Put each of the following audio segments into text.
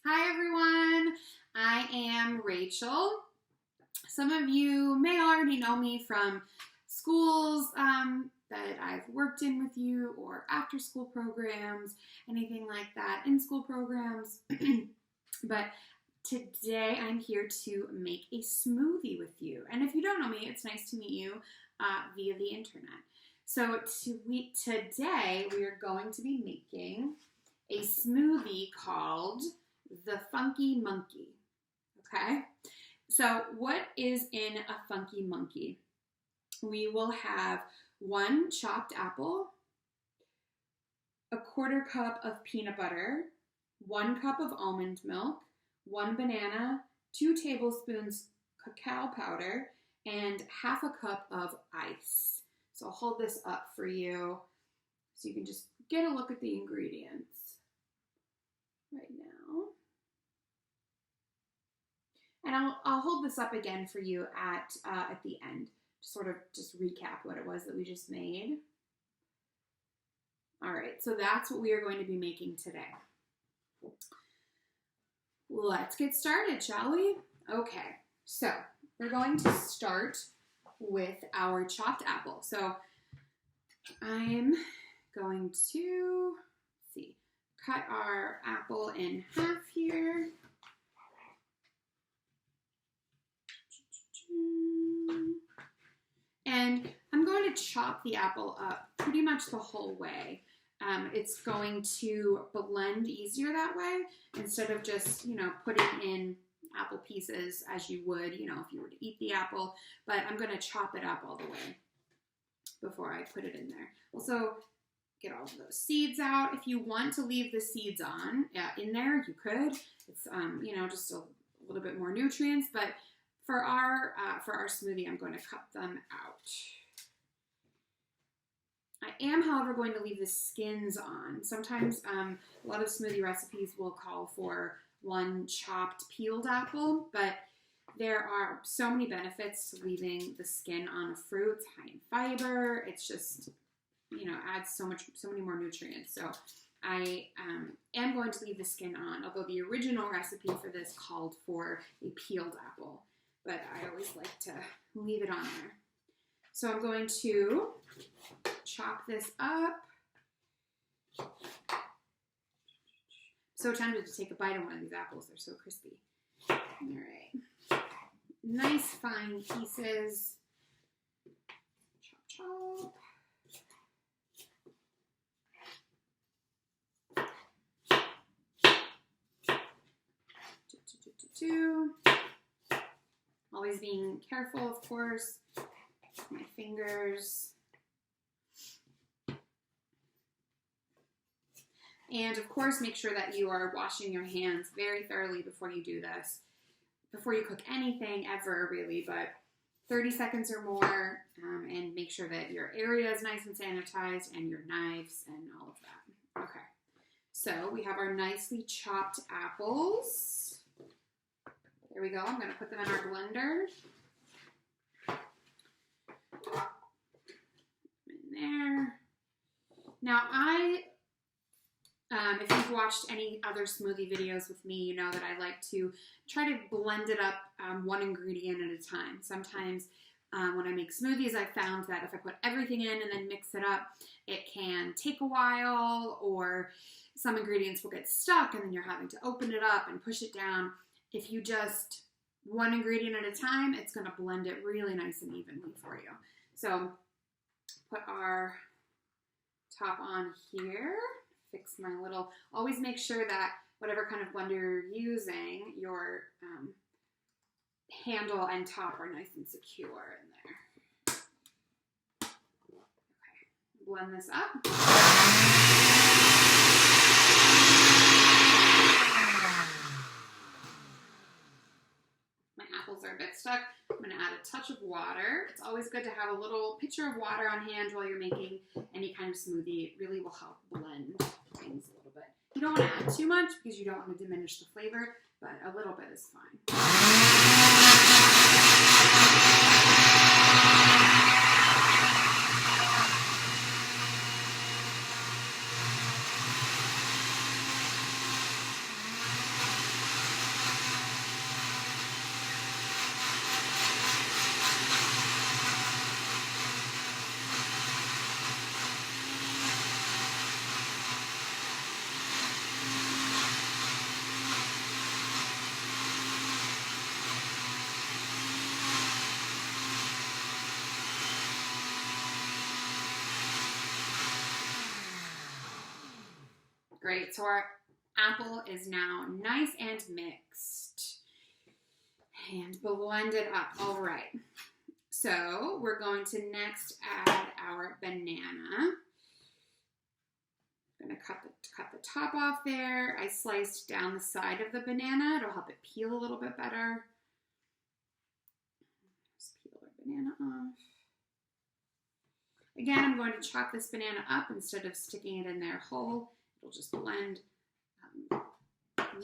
Hi everyone, I am Rachel. Some of you may already know me from schools that I've worked in with you, or after school programs, anything like that, in school programs. But today I'm here to make a smoothie with you. And if you don't know me, it's nice to meet you via the internet. So today we are going to be making a smoothie called the Funky Monkey. Okay, so what is in a Funky Monkey? We will have 1 chopped apple, a 1/4 cup of peanut butter, 1 cup of almond milk, 1 banana, 2 tablespoons cacao powder, and 1/2 cup of ice. So I'll hold this up for you so you can just get a look at the ingredients right now. And I'll hold this up again for you at the end to sort of just recap what it was that we just made. All right, so that's what we are going to be making today. Let's get started, shall we? Okay, so we're going to start with our chopped apple. So I'm going to, cut our apple in half here. And I'm going to chop the apple up pretty much the whole way. It's going to blend easier that way instead of just, putting in apple pieces as you would, if you were to eat the apple. But I'm going to chop it up all the way before I put it in there. Also, get all of those seeds out. If you want to leave the seeds in there, you could. It's, just a little bit more nutrients, but for our smoothie, I'm going to cut them out. I am, however, going to leave the skins on. Sometimes a lot of smoothie recipes will call for 1 chopped peeled apple, but there are so many benefits to leaving the skin on a fruit. It's high in fiber. It's just, adds so many more nutrients. So I am going to leave the skin on, although the original recipe for this called for a peeled apple. But I always like to leave it on there. So I'm going to chop this up. So tempted to take a bite of one of these apples. They're so crispy. All right. Nice fine pieces. Chop, chop. Always being careful, of course. My fingers. And of course, make sure that you are washing your hands very thoroughly before you do this. Before you cook anything ever, really, but 30 seconds or more, and make sure that your area is nice and sanitized, and your knives and all of that. Okay, so we have our nicely chopped apples. There we go. I'm going to put them in our blender. In there. Now, if you've watched any other smoothie videos with me, you know that I like to try to blend it up 1 ingredient at a time. Sometimes when I make smoothies, I've found that if I put everything in and then mix it up, it can take a while, or some ingredients will get stuck and then you're having to open it up and push it down. If you just 1 ingredient at a time, it's going to blend it really nice and evenly for you. So put our top on here. Fix my little, always make sure that whatever kind of blender you're using, your handle and top are nice and secure in there. Okay, blend this up. My apples are a bit stuck. I'm going to add a touch of water. It's always good to have a little pitcher of water on hand while you're making any kind of smoothie. It really will help blend things a little bit. You don't want to add too much because you don't want to diminish the flavor, but a little bit is fine. Great, so our apple is now nice and mixed and blended up. All right, so we're going to next add our banana. I'm gonna cut the top off there. I sliced down the side of the banana. It'll help it peel a little bit better. Just peel our banana off. Again, I'm going to chop this banana up instead of sticking it in there whole. It'll just blend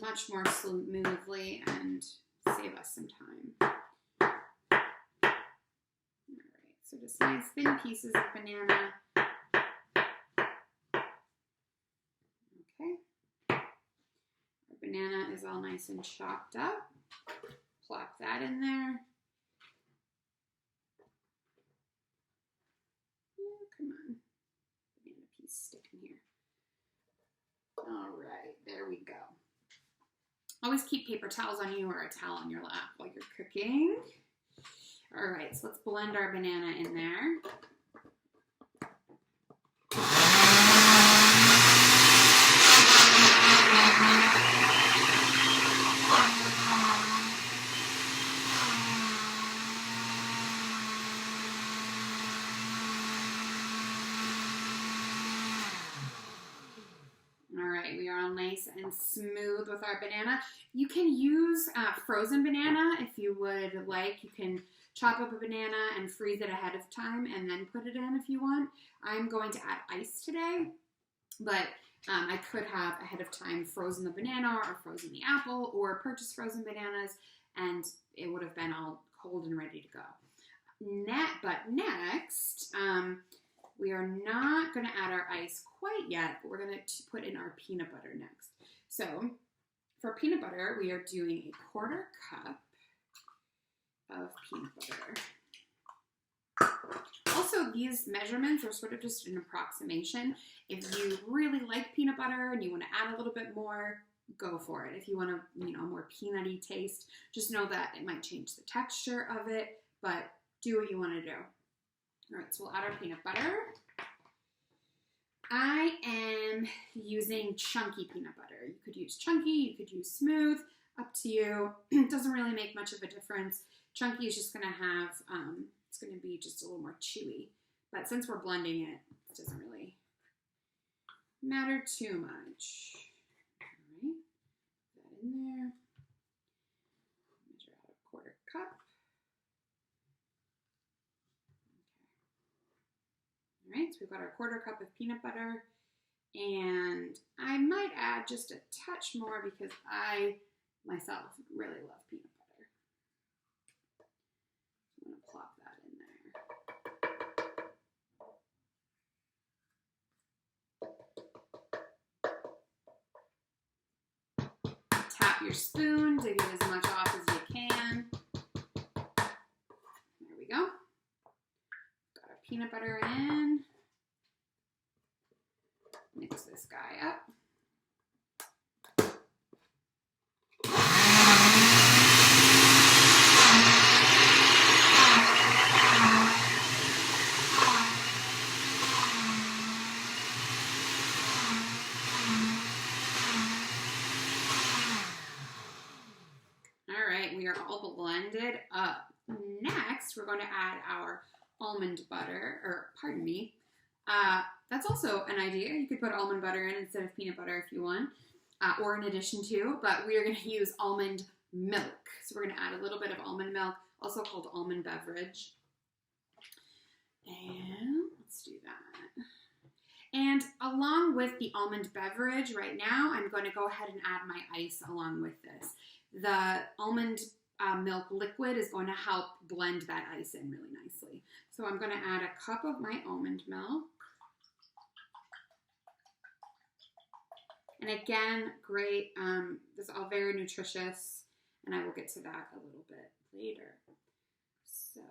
much more smoothly and save us some time. All right, so just nice thin pieces of banana. Okay, our banana is all nice and chopped up. Plop that in there. Oh, come on, banana piece stick in here. All right, there we go. Always keep paper towels on you or a towel on your lap while you're cooking. All right, so let's blend our banana in there. We are all nice and smooth with our banana. You can use frozen banana if you would like. You can chop up a banana and freeze it ahead of time and then put it in if you want. I'm going to add ice today, but I could have ahead of time frozen the banana or frozen the apple or purchased frozen bananas, and it would have been all cold and ready to go. But next, we are not going to add our ice quite yet, but we're going to put in our peanut butter next. So for peanut butter, we are doing a 1/4 cup of peanut butter. Also, these measurements are sort of just an approximation. If you really like peanut butter and you want to add a little bit more, go for it. If you want a more peanutty taste, just know that it might change the texture of it, but do what you want to do. All right, so we'll add our peanut butter. I am using chunky peanut butter. You could use chunky, you could use smooth, up to you. It doesn't really make much of a difference. Chunky is just gonna have, it's gonna be just a little more chewy. But since we're blending it, it doesn't really matter too much. All right, put that in there. Measure out a 1/4 cup. All right, so we've got our 1/4 cup of peanut butter, and I might add just a touch more because I myself really love peanut butter. I'm gonna plop that in there. Tap your spoon to get as much off as you can. There we go. Got our peanut butter in. Mix this guy up. All right, we are all blended up. Next, we're going to add our almond butter, or pardon me, that's also an idea. You could put almond butter in instead of peanut butter if you want, or in addition to, but we are going to use almond milk. So we're going to add a little bit of almond milk, also called almond beverage. And let's do that. And along with the almond beverage right now, I'm going to go ahead and add my ice along with this. The almond milk liquid is going to help blend that ice in really nicely. So I'm going to add a cup of my almond milk. And again, great, this is all very nutritious, and I will get to that a little bit later. So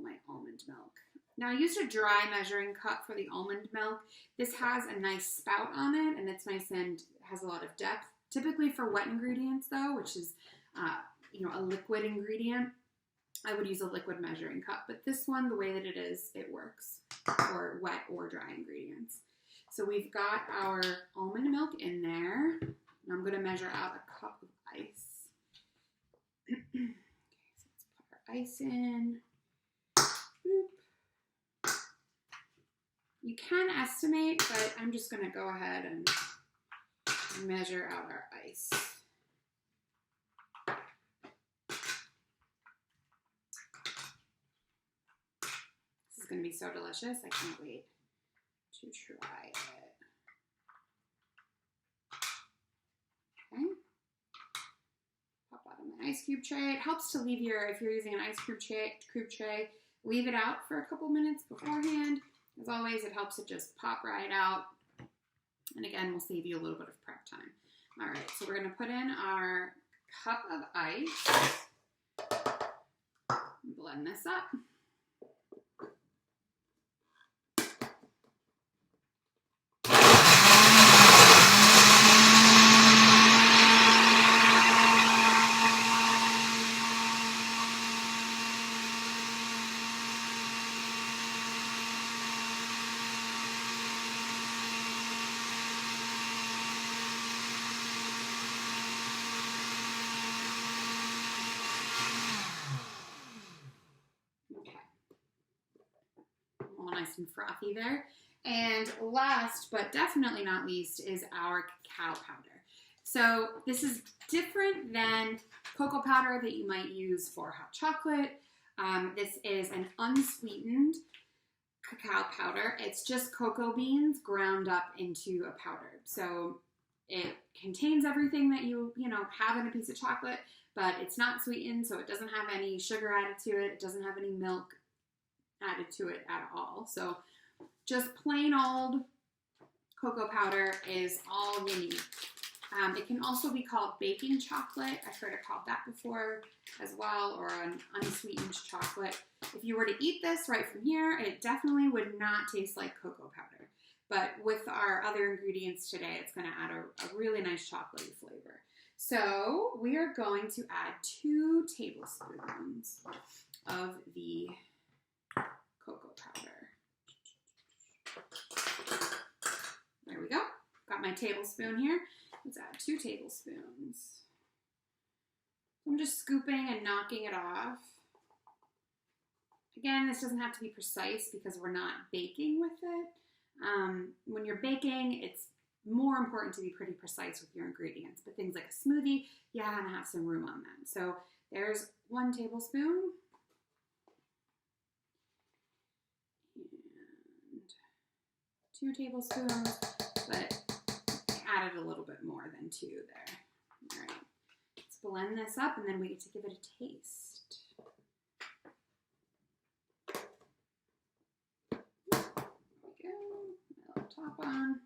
my almond milk. Now I used a dry measuring cup for the almond milk. This has a nice spout on it, and it's nice and has a lot of depth. Typically for wet ingredients though, which is a liquid ingredient, I would use a liquid measuring cup. But this one, the way that it is, it works for wet or dry ingredients. So we've got our almond milk in there. And I'm going to measure out a cup of ice. Okay, so let's put our ice in. Boop. You can estimate, but I'm just going to go ahead and measure out our ice. This is going to be so delicious. I can't wait to try it. Okay. Pop out of my ice cube tray. It helps to leave if you're using an ice cube tray, leave it out for a couple minutes beforehand. As always, it helps it just pop right out. And again, we'll save you a little bit of prep time. All right, so we're going to put in our cup of ice. Blend this up. Nice and frothy there. And last but definitely not least is our cacao powder. So this is different than cocoa powder that you might use for hot chocolate. This is an unsweetened cacao powder. It's just cocoa beans ground up into a powder. So it contains everything that you have in a piece of chocolate, but it's not sweetened, so it doesn't have any sugar added to it. It doesn't have any milk added to it at all. So just plain old cocoa powder is all you need. It can also be called baking chocolate. I've heard it called that before as well, or an unsweetened chocolate. If you were to eat this right from here, it definitely would not taste like cocoa powder. But with our other ingredients today, it's going to add a really nice chocolatey flavor. So we are going to add 2 tablespoons of the cocoa powder. There we go. Got my tablespoon here. Let's add 2 tablespoons. I'm just scooping and knocking it off. Again, this doesn't have to be precise because we're not baking with it. When you're baking, it's more important to be pretty precise with your ingredients. But things like a smoothie, you gotta have some room on that. So there's 1 tablespoon. And 2 tablespoons, but I added a little bit more than 2 there. All right, let's blend this up and then we get to give it a taste. There we go, a little top on.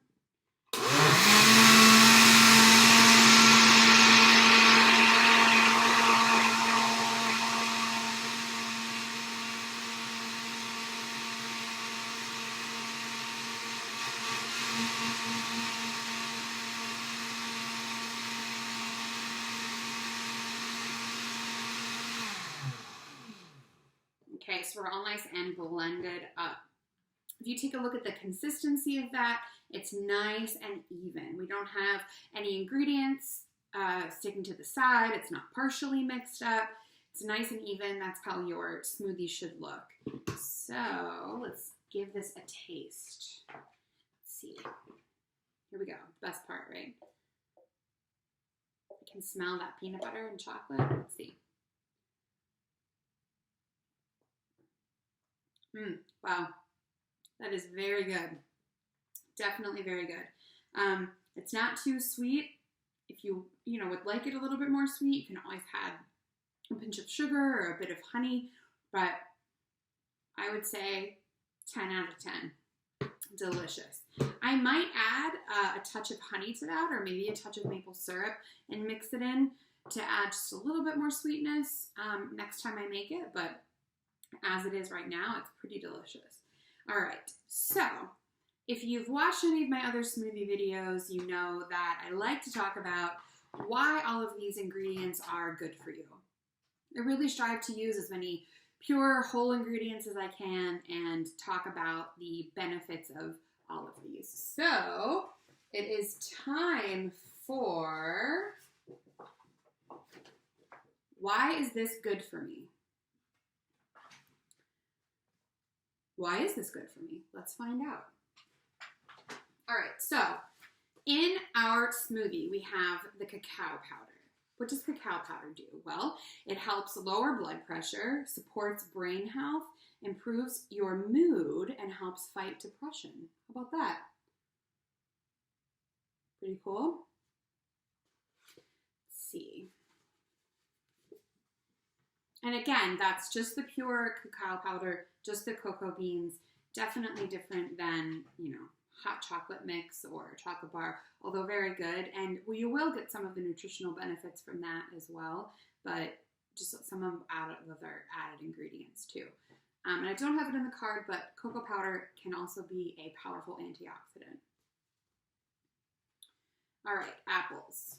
Okay, so we're all nice and blended up. If you take a look at the consistency of that, it's nice and even. We don't have any ingredients sticking to the side. It's not partially mixed up. It's nice and even. That's how your smoothie should look. So let's give this a taste. Let's see. Here we go. Best part, right? I can smell that peanut butter and chocolate. Let's see. Wow, that is very good. Definitely very good. It's not too sweet. If you would like it a little bit more sweet, you can always add a pinch of sugar or a bit of honey, but I would say 10 out of 10. Delicious. I might add a touch of honey to that, or maybe a touch of maple syrup and mix it in to add just a little bit more sweetness next time I make it, but as it is right now, it's pretty delicious. All right, so if you've watched any of my other smoothie videos, you know that I like to talk about why all of these ingredients are good for you. I really strive to use as many pure whole ingredients as I can and talk about the benefits of all of these. So it is time for, why is this good for me? Why is this good for me? Let's find out. All right, so in our smoothie, we have the cacao powder. What does cacao powder do? Well, it helps lower blood pressure, supports brain health, improves your mood, and helps fight depression. How about that? Pretty cool. Let's see. And again, that's just the pure cacao powder, just the cocoa beans. Definitely different than, hot chocolate mix or chocolate bar, although very good. And you will get some of the nutritional benefits from that as well, but just some of other added ingredients too. And I don't have it in the card, but cocoa powder can also be a powerful antioxidant. All right, apples.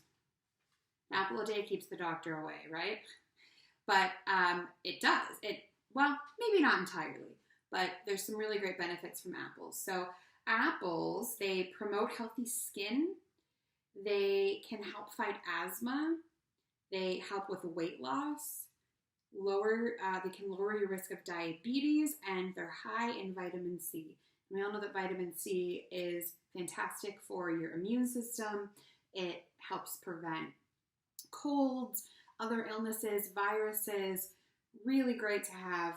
An apple a day keeps the doctor away, right? But it does. Well, maybe not entirely, but there's some really great benefits from apples. So apples, they promote healthy skin. They can help fight asthma. They help with weight loss. They can lower your risk of diabetes, and they're high in vitamin C. We all know that vitamin C is fantastic for your immune system. It helps prevent colds, other illnesses, viruses. Really great to have,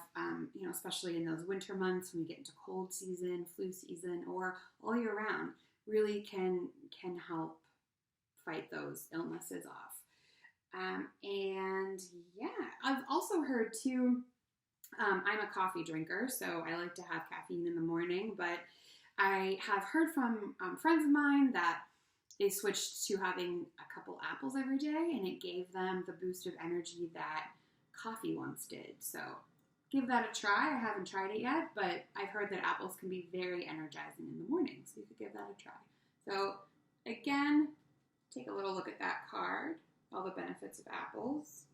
especially in those winter months when we get into cold season, flu season, or all year round. Really can help fight those illnesses off. And yeah, I've also heard too, I'm a coffee drinker, so I like to have caffeine in the morning, but I have heard from friends of mine that they switched to having a couple apples every day, and it gave them the boost of energy that coffee once did. So give that a try. I haven't tried it yet, but I've heard that apples can be very energizing in the morning, so you could give that a try. So again, take a little look at that card, all the benefits of apples.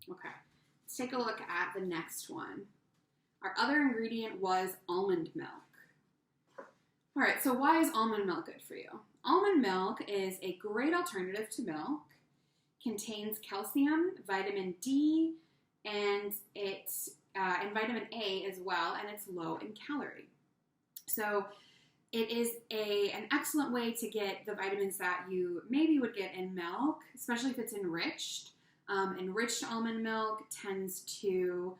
Okay, let's take a look at the next one. Our other ingredient was almond milk. All right, so why is almond milk good for you? Almond milk is a great alternative to milk, contains calcium, vitamin D, and vitamin A as well, and it's low in calorie. So it is an excellent way to get the vitamins that you maybe would get in milk, especially if it's enriched. Enriched almond milk tends to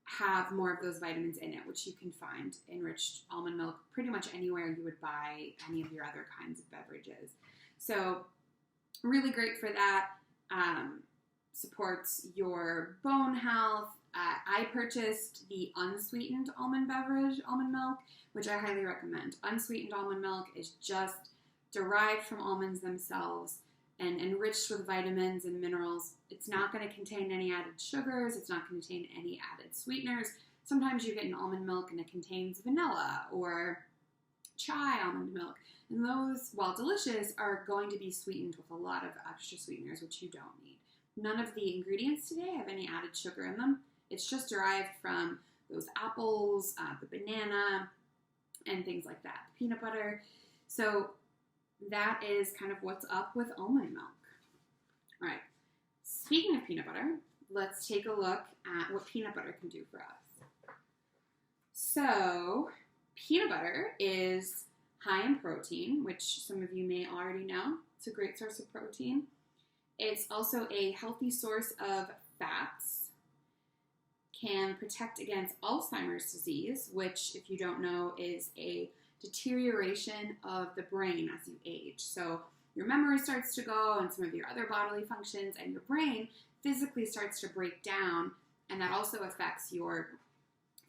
have more of those vitamins in it, which you can find enriched almond milk pretty much anywhere you would buy any of your other kinds of beverages. So really great for that. Supports your bone health. I purchased the unsweetened almond milk, which I highly recommend. Unsweetened almond milk is just derived from almonds themselves and enriched with vitamins and minerals. It's not going to contain any added sugars. It's not going to contain any added sweeteners. Sometimes you get an almond milk and it contains vanilla or chai almond milk. And those, while delicious, are going to be sweetened with a lot of extra sweeteners, which you don't need. None of the ingredients today have any added sugar in them. It's just derived from those apples, the banana, and things like that, the peanut butter. So that is kind of what's up with almond milk. All right, speaking of peanut butter, let's take a look at what peanut butter can do for us. So peanut butter is high in protein, which some of you may already know. It's a great source of protein. It's also a healthy source of fats, can protect against Alzheimer's disease, which, if you don't know, is a deterioration of the brain as you age. So your memory starts to go and some of your other bodily functions, and your brain physically starts to break down, and that also affects your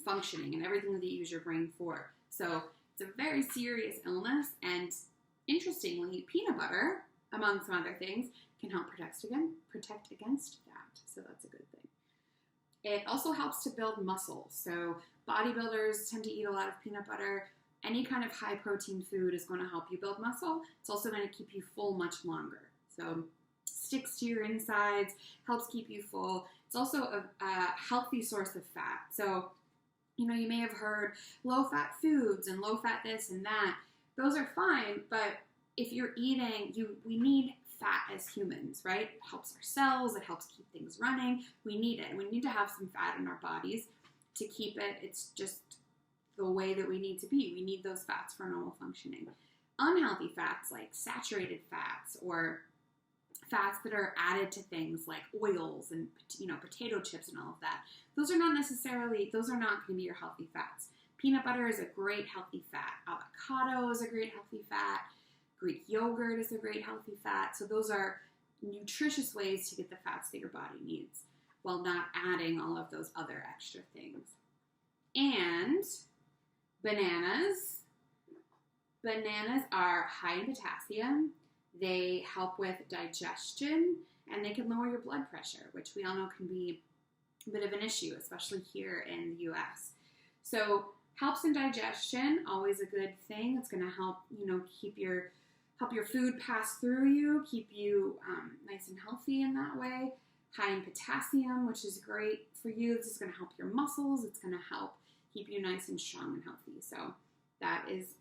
functioning and everything that you use your brain for. So it's a very serious illness, and interestingly, peanut butter, among some other things, can help protect against that. So that's a good thing. It also helps to build muscle. So bodybuilders tend to eat a lot of peanut butter. Any kind of high protein food is going to help you build muscle. It's also going to keep you full much longer. So sticks to your insides, helps keep you full. It's also a healthy source of fat. So You may have heard low-fat foods and low-fat this and that. Those are fine, but if you're eating, we need fat as humans, right? It helps our cells. It helps keep things running. We need it. We need to have some fat in our bodies to keep it. It's just the way that we need to be. We need those fats for normal functioning. Unhealthy fats like saturated fats or fats that are added to things like oils and potato chips and all of that. Those are not going to be your healthy fats. Peanut butter is a great healthy fat. Avocado is a great healthy fat. Greek yogurt is a great healthy fat. So those are nutritious ways to get the fats that your body needs while not adding all of those other extra things. And bananas. Bananas are high in potassium. They help with digestion, and they can lower your blood pressure, which we all know can be a bit of an issue, especially here in the U.S. So helps in digestion, always a good thing. It's going to help, help your food pass through you, keep you nice and healthy in that way. High in potassium, which is great for you. This is going to help your muscles. It's going to help keep you nice and strong and healthy. So that is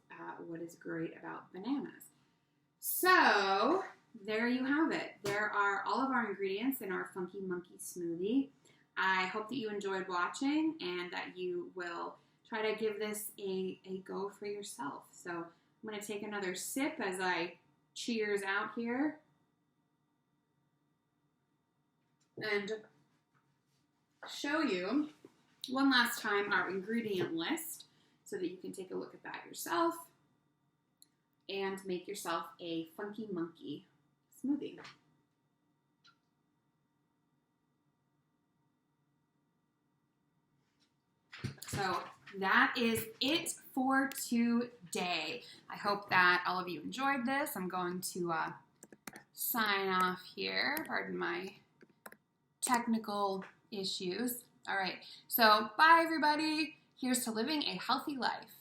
what is great about bananas. So there you have it. There are all of our ingredients in our Funky Monkey smoothie. I hope that you enjoyed watching and that you will try to give this a go for yourself. So I'm going to take another sip as I cheers out here. And show you one last time our ingredient list so that you can take a look at that yourself and make yourself a Funky Monkey smoothie. So that is it for today. I hope that all of you enjoyed this. I'm going to sign off here. Pardon my technical issues. All right, so bye everybody. Here's to living a healthy life.